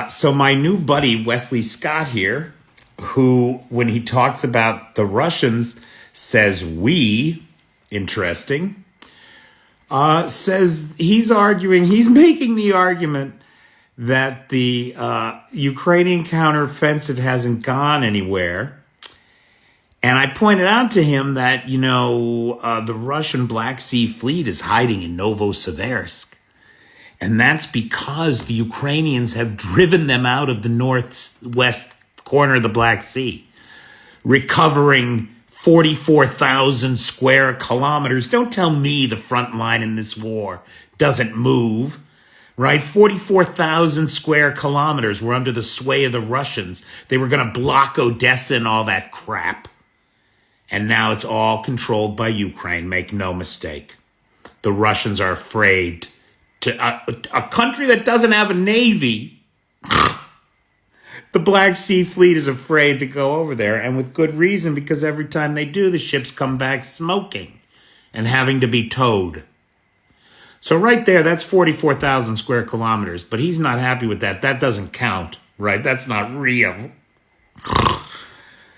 So my new buddy, Wesley Scott here, who, when he talks about the Russians, says we, interesting, says he's making the argument that the Ukrainian counteroffensive hasn't gone anywhere. And I pointed out to him that, the Russian Black Sea Fleet is hiding in Novosibirsk. And that's because the Ukrainians have driven them out of the northwest corner of the Black Sea, recovering 44,000 square kilometers. Don't tell me the front line in this war doesn't move, right? 44,000 square kilometers were under the sway of the Russians. They were going to block Odessa and all that crap. And now it's all controlled by Ukraine. Make no mistake. The Russians are afraid to a country that doesn't have a navy. The Black Sea Fleet is afraid to go over there, and with good reason, because every time they do, the ships come back smoking and having to be towed. So right there, that's 44,000 square kilometers, but he's not happy with that. That doesn't count, right? That's not real.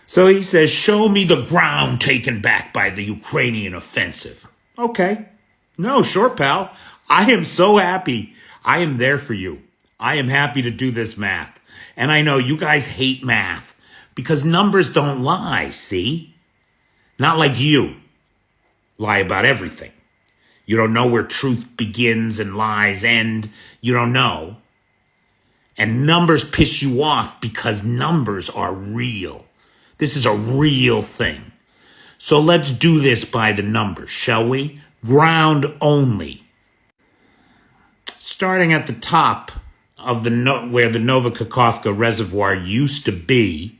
So he says, show me the ground taken back by the Ukrainian offensive. Okay. No, sure, pal. I am so happy. I am there for you. I am happy to do this math. And I know you guys hate math because numbers don't lie, see? Not like you. Lie about everything. You don't know where truth begins and lies end. You don't know. And numbers piss you off because numbers are real. This is a real thing. So let's do this by the numbers, shall we? Ground only. Starting at the top of where the Novokakhovka Reservoir used to be,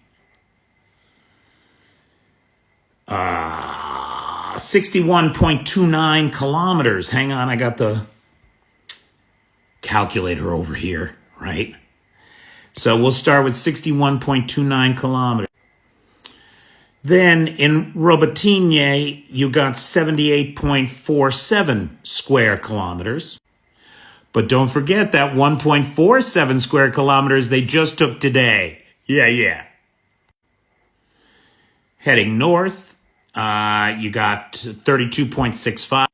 61.29 kilometers. Hang on, I got the calculator over here, right? So we'll start with 61.29 kilometers. Then in Robotyne, you got 78.47 square kilometers. But don't forget that 1.47 square kilometers they just took today. Yeah. Heading north, you got 32.65,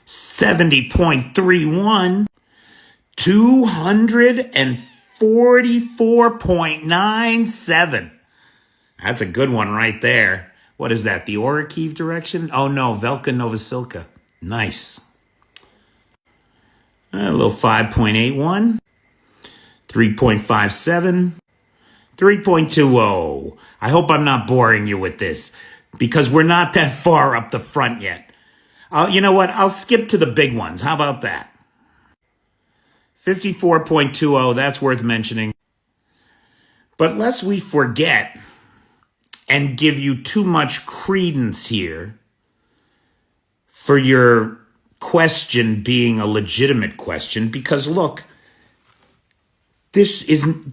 70.31, 244.97. That's a good one right there. What is that, the Orikhiv direction? Oh no, Velka Novosilka. Nice. A little 5.81, 3.57, 3.20. I hope I'm not boring you with this because we're not that far up the front yet. You know what? I'll skip to the big ones. How about that? 54.20, that's worth mentioning. But lest we forget and give you too much credence here for your question being a legitimate question, because look, this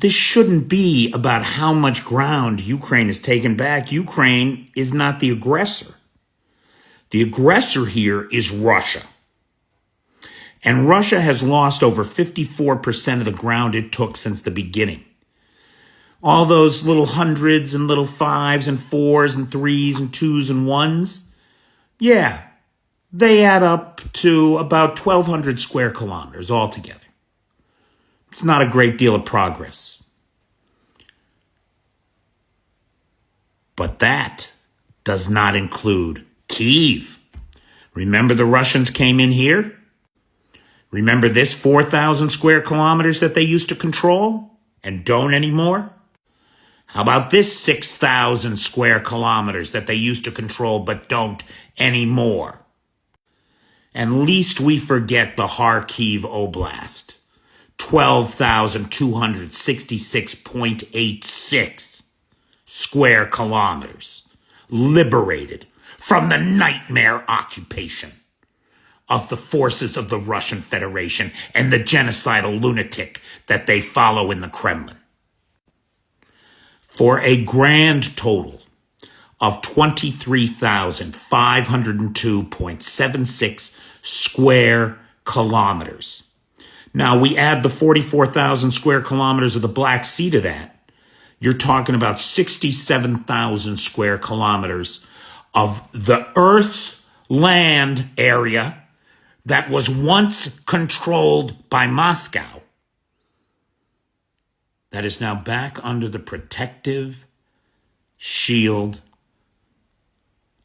shouldn't be about how much ground Ukraine has taken back. Ukraine is not the aggressor. The aggressor here is Russia. And Russia has lost over 54% of the ground it took since the beginning. All those little hundreds and little fives and fours and threes and twos and ones, yeah, they add up to about 1,200 square kilometers altogether. It's not a great deal of progress. But that does not include Kyiv. Remember the Russians came in here? Remember this 4,000 square kilometers that they used to control and don't anymore? How about this 6,000 square kilometers that they used to control but don't anymore? And least we forget the Kharkiv Oblast, 12,266.86 square kilometers, liberated from the nightmare occupation of the forces of the Russian Federation and the genocidal lunatic that they follow in the Kremlin. For a grand total of 23,502.76 square kilometers. Now we add the 44,000 square kilometers of the Black Sea to that. You're talking about 67,000 square kilometers of the Earth's land area that was once controlled by Moscow. That is now back under the protective shield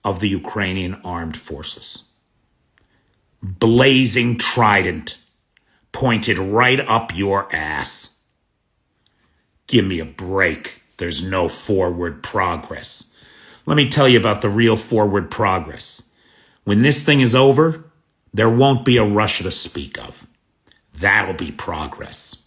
of the Ukrainian armed forces. Blazing trident pointed right up your ass. Give me a break. There's no forward progress. Let me tell you about the real forward progress. When this thing is over, there won't be a Russia to speak of. That'll be progress.